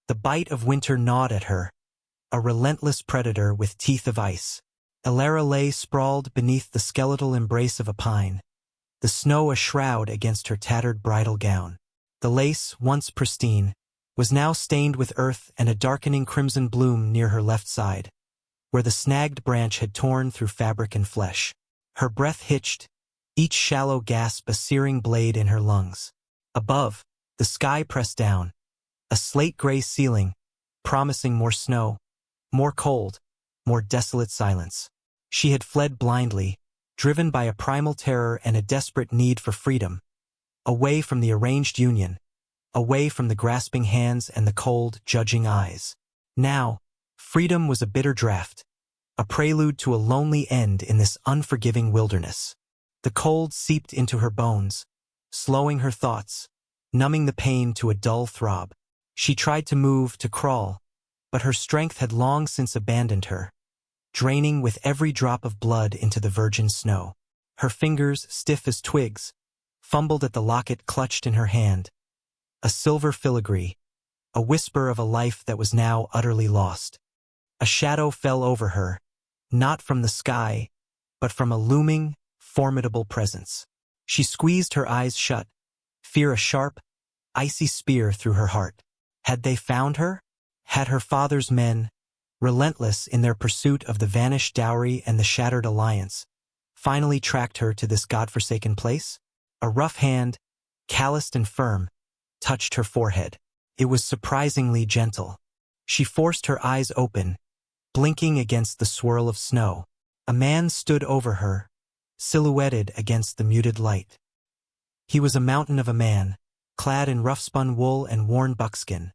The bite of winter gnawed at her, a relentless predator with teeth of ice. Alara lay sprawled beneath the skeletal embrace of a pine, the snow a shroud against her tattered bridal gown. The lace, once pristine, was now stained with earth and a darkening crimson bloom near her left side, where the snagged branch had torn through fabric and flesh. Her breath hitched, each shallow gasp a searing blade in her lungs. Above, the sky pressed down, a slate-gray ceiling, promising more snow, more cold, more desolate silence. She had fled blindly, driven by a primal terror and a desperate need for freedom, away from the arranged union, away from the grasping hands and the cold, judging eyes. Now, freedom was a bitter draught, a prelude to a lonely end in this unforgiving wilderness. The cold seeped into her bones, slowing her thoughts, numbing the pain to a dull throb. She tried to move, to crawl, but her strength had long since abandoned her, draining with every drop of blood into the virgin snow. Her fingers, stiff as twigs, fumbled at the locket clutched in her hand, a silver filigree, a whisper of a life that was now utterly lost. A shadow fell over her, not from the sky, but from a looming, formidable presence. She squeezed her eyes shut, fear a sharp, icy spear through her heart. Had they found her? Had her father's men, relentless in their pursuit of the vanished dowry and the shattered alliance, finally tracked her to this godforsaken place? A rough hand, calloused and firm, touched her forehead. It was surprisingly gentle. She forced her eyes open, blinking against the swirl of snow. A man stood over her, silhouetted against the muted light. He was a mountain of a man, clad in rough-spun wool and worn buckskin,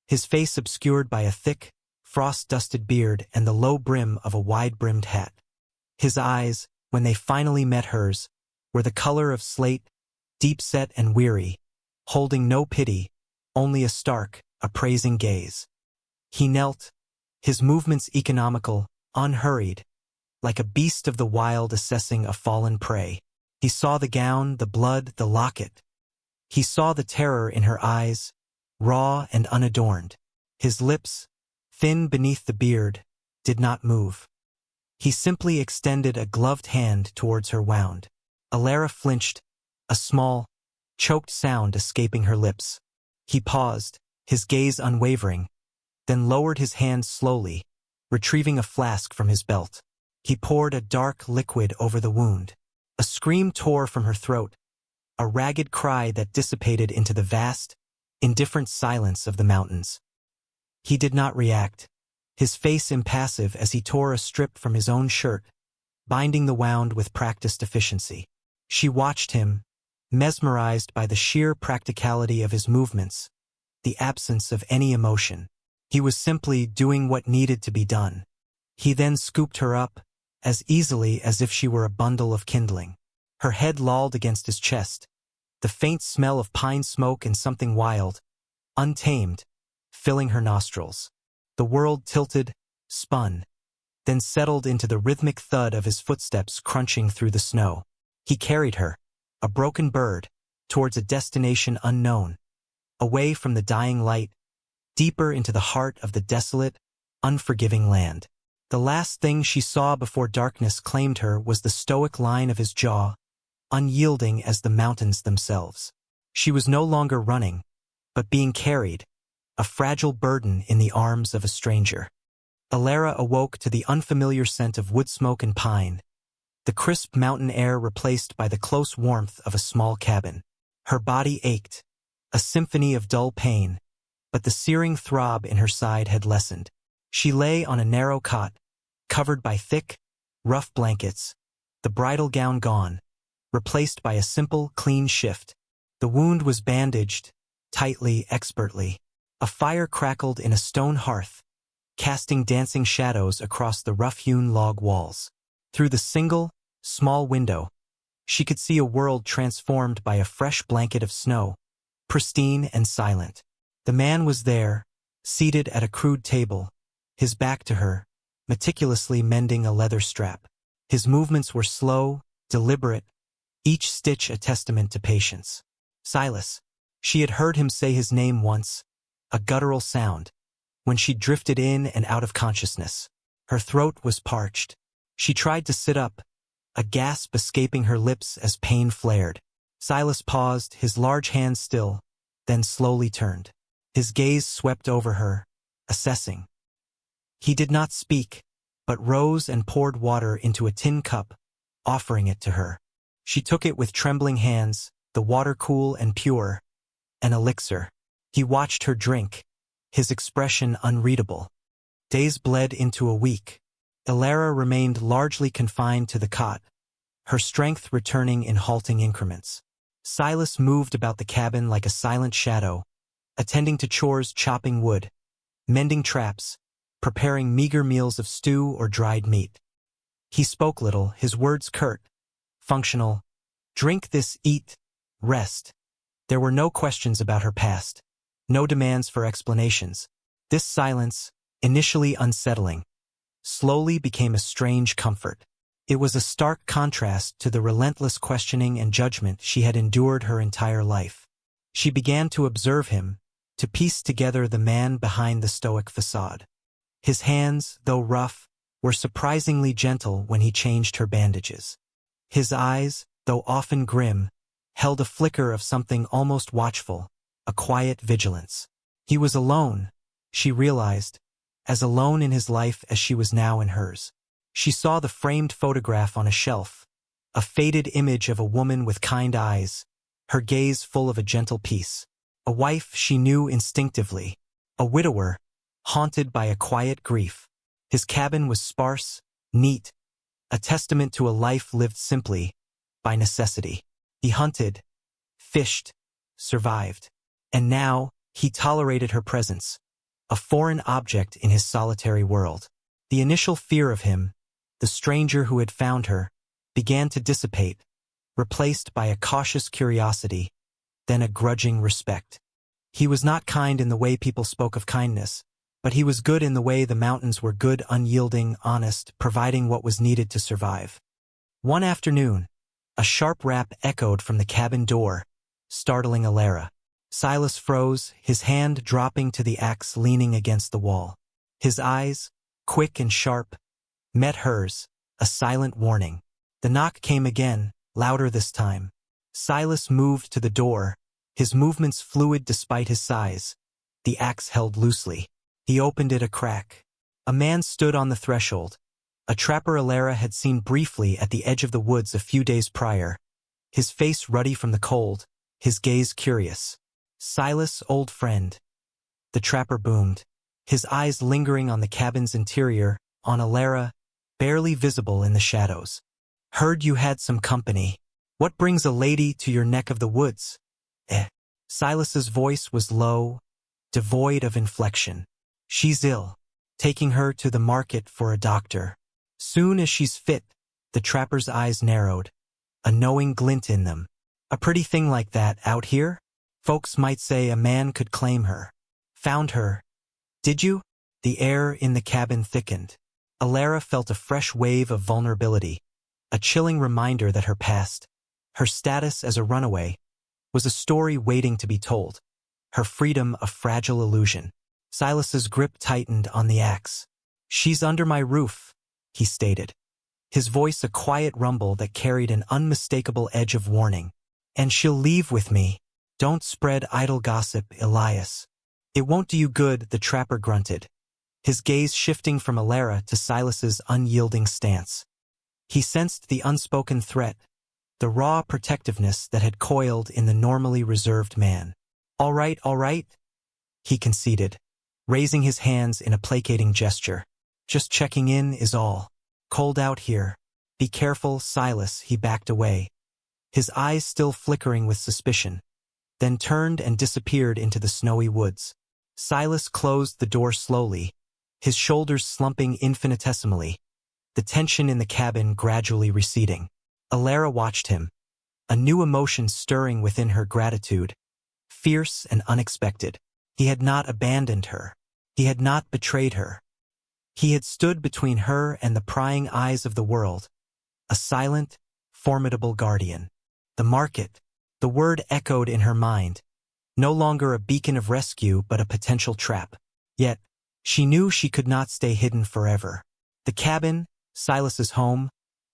his face obscured by a thick, frost-dusted beard and the low brim of a wide-brimmed hat. His eyes, when they finally met hers, were the color of slate, deep-set and weary, holding no pity, only a stark, appraising gaze. He knelt, his movements economical, unhurried, like a beast of the wild assessing a fallen prey. He saw the gown, the blood, the locket. He saw the terror in her eyes, raw and unadorned. His lips, thin beneath the beard, did not move. He simply extended a gloved hand towards her wound. Alara flinched, a small, choked sound escaping her lips. He paused, his gaze unwavering, then lowered his hand slowly, retrieving a flask from his belt. He poured a dark liquid over the wound. A scream tore from her throat, a ragged cry that dissipated into the vast, indifferent silence of the mountains. He did not react, his face impassive as he tore a strip from his own shirt, binding the wound with practiced efficiency. She watched him, mesmerized by the sheer practicality of his movements, the absence of any emotion. He was simply doing what needed to be done. He then scooped her up, as easily as if she were a bundle of kindling. Her head lolled against his chest, the faint smell of pine smoke and something wild, untamed, filling her nostrils. The world tilted, spun, then settled into the rhythmic thud of his footsteps crunching through the snow. He carried her, a broken bird, towards a destination unknown, away from the dying light, deeper into the heart of the desolate, unforgiving land. The last thing she saw before darkness claimed her was the stoic line of his jaw, unyielding as the mountains themselves. She was no longer running, but being carried, a fragile burden in the arms of a stranger. Alara awoke to the unfamiliar scent of wood smoke and pine, the crisp mountain air replaced by the close warmth of a small cabin. Her body ached, a symphony of dull pain, but the searing throb in her side had lessened. She lay on a narrow cot, covered by thick, rough blankets, the bridal gown gone, replaced by a simple, clean shift. The wound was bandaged, tightly, expertly. A fire crackled in a stone hearth, casting dancing shadows across the rough-hewn log walls. Through the single, small window, she could see a world transformed by a fresh blanket of snow, pristine and silent. The man was there, seated at a crude table, his back to her, meticulously mending a leather strap. His movements were slow, deliberate, each stitch a testament to patience. Silas. She had heard him say his name once, a guttural sound, when she drifted in and out of consciousness. Her throat was parched. She tried to sit up, a gasp escaping her lips as pain flared. Silas paused, his large hands still, then slowly turned. His gaze swept over her, assessing. He did not speak, but rose and poured water into a tin cup, offering it to her. She took it with trembling hands, the water cool and pure, an elixir. He watched her drink, his expression unreadable. Days bled into a week. Elara remained largely confined to the cot, her strength returning in halting increments. Silas moved about the cabin like a silent shadow, attending to chores, chopping wood, mending traps, preparing meager meals of stew or dried meat. He spoke little, his words curt, functional. Drink this, eat, rest. There were no questions about her past, no demands for explanations. This silence, initially unsettling, slowly became a strange comfort. It was a stark contrast to the relentless questioning and judgment she had endured her entire life. She began to observe him, to piece together the man behind the stoic facade. His hands, though rough, were surprisingly gentle when he changed her bandages. His eyes, though often grim, held a flicker of something almost watchful, a quiet vigilance. He was alone, she realized, as alone in his life as she was now in hers. She saw the framed photograph on a shelf, a faded image of a woman with kind eyes, her gaze full of a gentle peace. A wife she knew instinctively, a widower, haunted by a quiet grief. His cabin was sparse, neat, a testament to a life lived simply, by necessity. He hunted, fished, survived. And now, he tolerated her presence, a foreign object in his solitary world. The initial fear of him, the stranger who had found her, began to dissipate, replaced by a cautious curiosity, then a grudging respect. He was not kind in the way people spoke of kindness, but he was good in the way the mountains were good, unyielding, honest, providing what was needed to survive. One afternoon, a sharp rap echoed from the cabin door, startling Elara. Silas froze, his hand dropping to the axe leaning against the wall. His eyes, quick and sharp, met hers, a silent warning. The knock came again, louder this time. Silas moved to the door, his movements fluid despite his size, the axe held loosely. He opened it a crack. A man stood on the threshold, a trapper Elara had seen briefly at the edge of the woods a few days prior, his face ruddy from the cold, his gaze curious. "Silas, old friend," the trapper boomed, his eyes lingering on the cabin's interior, on Elara, barely visible in the shadows. "Heard you had some company. What brings a lady to your neck of the woods?" Silas's voice was low, devoid of inflection. "She's ill. Taking her to the market for a doctor. Soon as she's fit." The trapper's eyes narrowed, a knowing glint in them. "A pretty thing like that out here? Folks might say a man could claim her. Found her, did you?" The air in the cabin thickened. Elara felt a fresh wave of vulnerability, a chilling reminder that her past, her status as a runaway, was a story waiting to be told, her freedom a fragile illusion. Silas's grip tightened on the axe. "She's under my roof," he stated, his voice a quiet rumble that carried an unmistakable edge of warning. "And she'll leave with me. Don't spread idle gossip, Elias. It won't do you good," the trapper grunted, his gaze shifting from Elara to Silas's unyielding stance. He sensed the unspoken threat, the raw protectiveness that had coiled in the normally reserved man. All right, he conceded, raising his hands in a placating gesture. "Just checking in is all. Cold out here. Be careful, Silas." He backed away, his eyes still flickering with suspicion, then turned and disappeared into the snowy woods. Silas closed the door slowly, his shoulders slumping infinitesimally, the tension in the cabin gradually receding. Elara watched him, a new emotion stirring within her: gratitude, fierce and unexpected. He had not abandoned her. He had not betrayed her. He had stood between her and the prying eyes of the world, a silent, formidable guardian. The market. The word echoed in her mind, no longer a beacon of rescue but a potential trap. Yet, she knew she could not stay hidden forever. The cabin, Silas's home,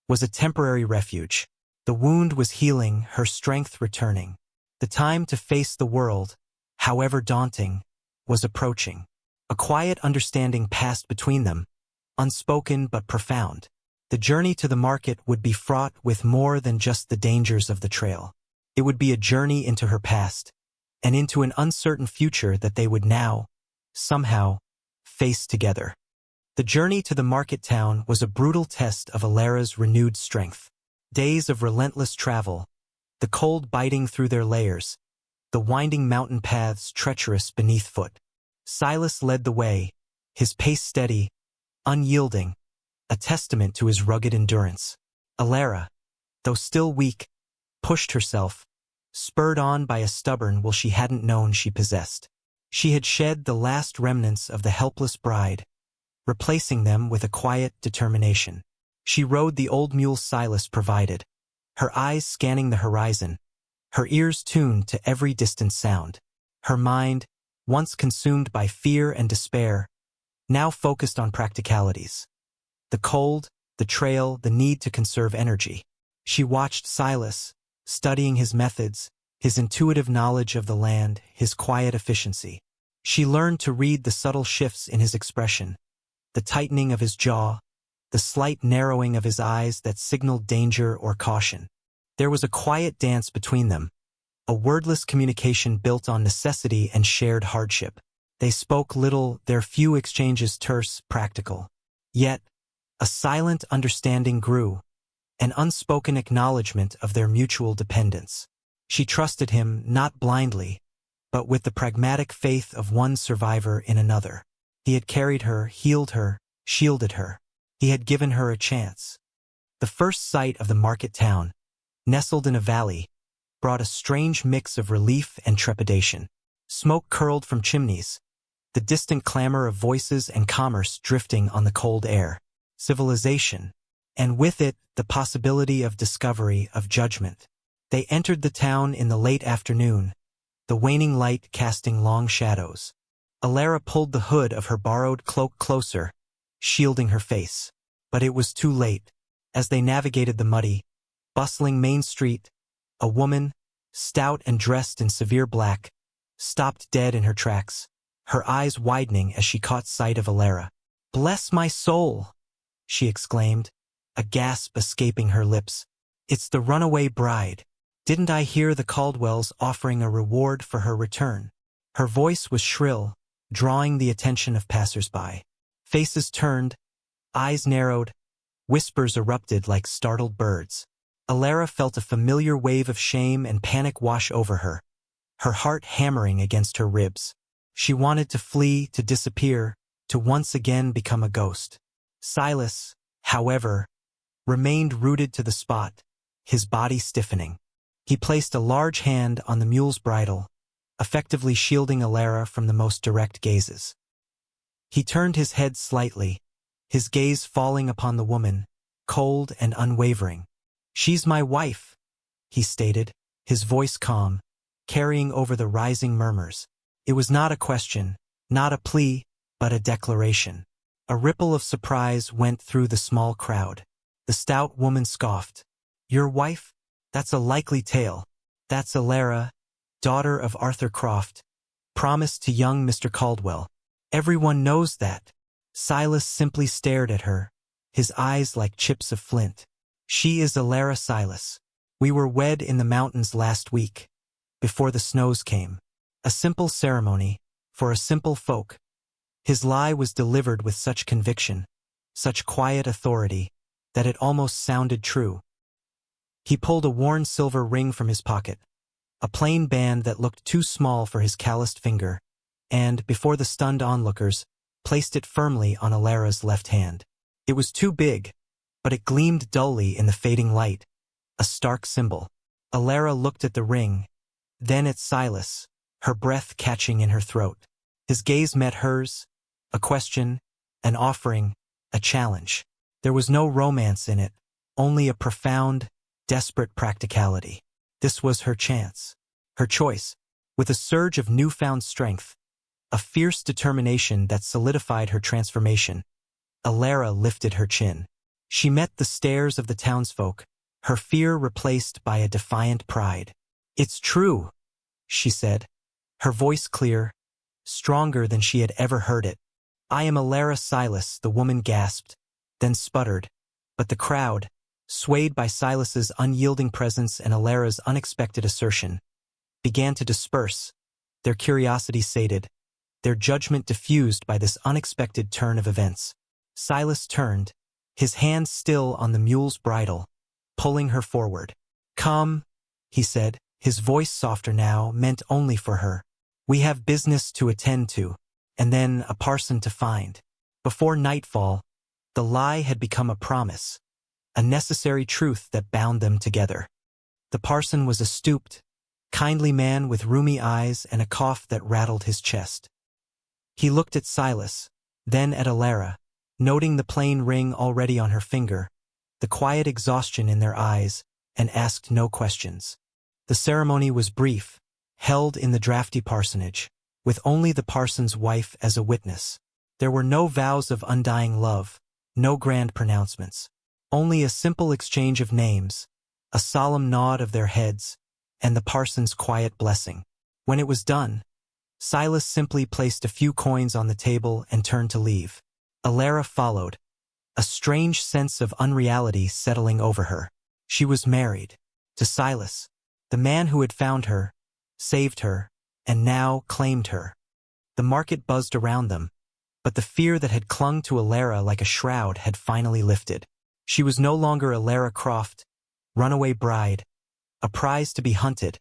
was a temporary refuge. The wound was healing, her strength returning. The time to face the world, however daunting, was approaching. A quiet understanding passed between them, unspoken but profound. The journey to the market would be fraught with more than just the dangers of the trail. It would be a journey into her past, and into an uncertain future that they would now, somehow, face together. The journey to the market town was a brutal test of Alara's renewed strength. Days of relentless travel, the cold biting through their layers, the winding mountain paths treacherous beneath foot. Silas led the way, his pace steady, unyielding, a testament to his rugged endurance. Alara, though still weak, pushed herself, spurred on by a stubborn will she hadn't known she possessed. She had shed the last remnants of the helpless bride, replacing them with a quiet determination. She rode the old mule Silas provided, her eyes scanning the horizon, her ears tuned to every distant sound. Her mind, once consumed by fear and despair, now focused on practicalities. The cold, the trail, the need to conserve energy. She watched Silas, studying his methods, his intuitive knowledge of the land, his quiet efficiency. She learned to read the subtle shifts in his expression, the tightening of his jaw, the slight narrowing of his eyes that signaled danger or caution. There was a quiet dance between them, a wordless communication built on necessity and shared hardship. They spoke little, their few exchanges terse, practical. Yet, a silent understanding grew, an unspoken acknowledgement of their mutual dependence. She trusted him not blindly, but with the pragmatic faith of one survivor in another. He had carried her, healed her, shielded her. He had given her a chance. The first sight of the market town, nestled in a valley, brought a strange mix of relief and trepidation. Smoke curled from chimneys, the distant clamor of voices and commerce drifting on the cold air. Civilization, and with it the possibility of discovery, of judgment. They entered the town in the late afternoon, the waning light casting long shadows. Alara pulled the hood of her borrowed cloak closer, shielding her face. But it was too late. As they navigated the muddy, bustling main street, a woman, stout and dressed in severe black, stopped dead in her tracks, her eyes widening as she caught sight of Alara. "Bless my soul!" she exclaimed, a gasp escaping her lips. "It's the runaway bride. Didn't I hear the Caldwells offering a reward for her return?" Her voice was shrill, drawing the attention of passers-by. Faces turned, eyes narrowed, whispers erupted like startled birds. Alara felt a familiar wave of shame and panic wash over her, her heart hammering against her ribs. She wanted to flee, to disappear, to once again become a ghost. Silas, however, remained rooted to the spot, his body stiffening. He placed a large hand on the mule's bridle, effectively shielding Alara from the most direct gazes. He turned his head slightly, his gaze falling upon the woman, cold and unwavering. "She's my wife," he stated, his voice calm, carrying over the rising murmurs. It was not a question, not a plea, but a declaration. A ripple of surprise went through the small crowd. The stout woman scoffed. "Your wife? That's a likely tale. That's Alara, daughter of Arthur Croft, promised to young Mr. Caldwell. Everyone knows that." Silas simply stared at her, his eyes like chips of flint. "She is Alara Silas. We were wed in the mountains last week, before the snows came. A simple ceremony, for a simple folk." His lie was delivered with such conviction, such quiet authority, that it almost sounded true. He pulled a worn silver ring from his pocket, a plain band that looked too small for his calloused finger, and, before the stunned onlookers, placed it firmly on Alara's left hand. It was too big, but it gleamed dully in the fading light, a stark symbol. Alara looked at the ring, then at Silas, her breath catching in her throat. His gaze met hers, a question, an offering, a challenge. There was no romance in it, only a profound, desperate practicality. This was her chance, her choice. With a surge of newfound strength, a fierce determination that solidified her transformation, Alara lifted her chin. She met the stares of the townsfolk, her fear replaced by a defiant pride. "It's true," she said, her voice clear, stronger than she had ever heard it. "I am Alara Silas," the woman gasped, then sputtered, but the crowd, swayed by Silas's unyielding presence and Alara's unexpected assertion, began to disperse, their curiosity sated, their judgment diffused by this unexpected turn of events. Silas turned, his hand still on the mule's bridle, pulling her forward. "Come," he said, his voice softer now, meant only for her. "We have business to attend to, and then a parson to find." Before nightfall, the lie had become a promise, a necessary truth that bound them together. The parson was a stooped, kindly man with rheumy eyes and a cough that rattled his chest. He looked at Silas, then at Alara, noting the plain ring already on her finger, the quiet exhaustion in their eyes, and asked no questions. The ceremony was brief, held in the drafty parsonage, with only the parson's wife as a witness. There were no vows of undying love, no grand pronouncements, only a simple exchange of names, a solemn nod of their heads, and the parson's quiet blessing. When it was done, Silas simply placed a few coins on the table and turned to leave. Alara followed, a strange sense of unreality settling over her. She was married to Silas, the man who had found her, saved her, and now claimed her. The market buzzed around them, but the fear that had clung to Alara like a shroud had finally lifted. She was no longer Alara Croft, runaway bride, a prize to be hunted,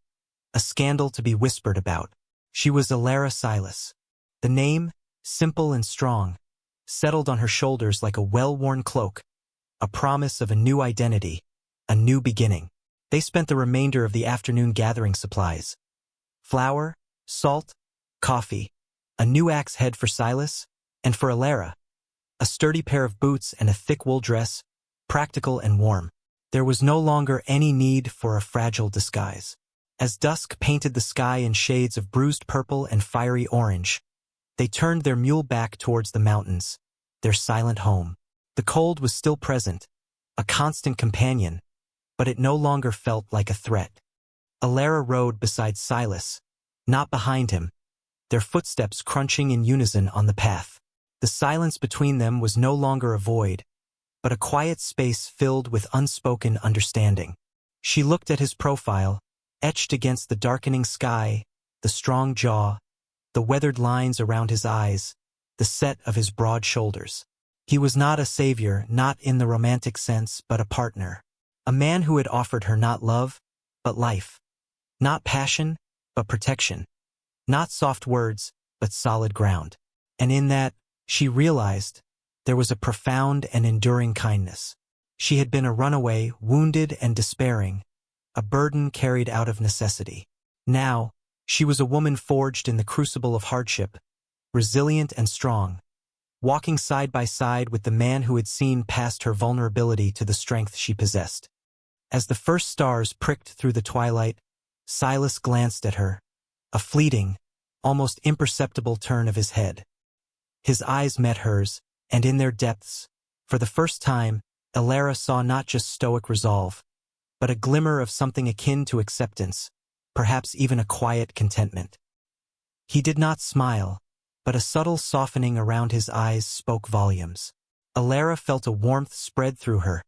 a scandal to be whispered about. She was Alara Silas. The name, simple and strong, settled on her shoulders like a well-worn cloak, a promise of a new identity, a new beginning. They spent the remainder of the afternoon gathering supplies. Flour, salt, coffee, a new axe head for Silas, and for Alara, a sturdy pair of boots and a thick wool dress, practical and warm. There was no longer any need for a fragile disguise. As dusk painted the sky in shades of bruised purple and fiery orange, they turned their mule back towards the mountains, their silent home. The cold was still present, a constant companion, but it no longer felt like a threat. Alara rode beside Silas, not behind him, their footsteps crunching in unison on the path. The silence between them was no longer a void, but a quiet space filled with unspoken understanding. She looked at his profile, etched against the darkening sky, the strong jaw, the weathered lines around his eyes, the set of his broad shoulders. He was not a savior, not in the romantic sense, but a partner. A man who had offered her not love, but life. Not passion, but protection. Not soft words, but solid ground. And in that, she realized, there was a profound and enduring kindness. She had been a runaway, wounded and despairing, a burden carried out of necessity. Now, she was a woman forged in the crucible of hardship, resilient and strong, walking side by side with the man who had seen past her vulnerability to the strength she possessed. As the first stars pricked through the twilight, Silas glanced at her, a fleeting, almost imperceptible turn of his head. His eyes met hers, and in their depths, for the first time, Alara saw not just stoic resolve, but a glimmer of something akin to acceptance, perhaps even a quiet contentment. He did not smile, but a subtle softening around his eyes spoke volumes. Alara felt a warmth spread through her,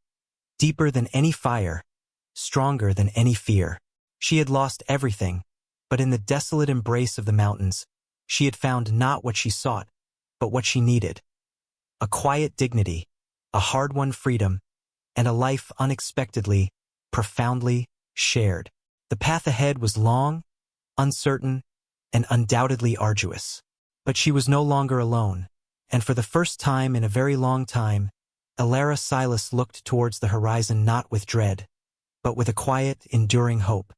deeper than any fire, stronger than any fear. She had lost everything, but in the desolate embrace of the mountains, she had found not what she sought, but what she needed. A quiet dignity, a hard-won freedom, and a life unexpectedly, profoundly shared. The path ahead was long, uncertain, and undoubtedly arduous. But she was no longer alone, and for the first time in a very long time, Alara Silas looked towards the horizon not with dread, but with a quiet, enduring hope.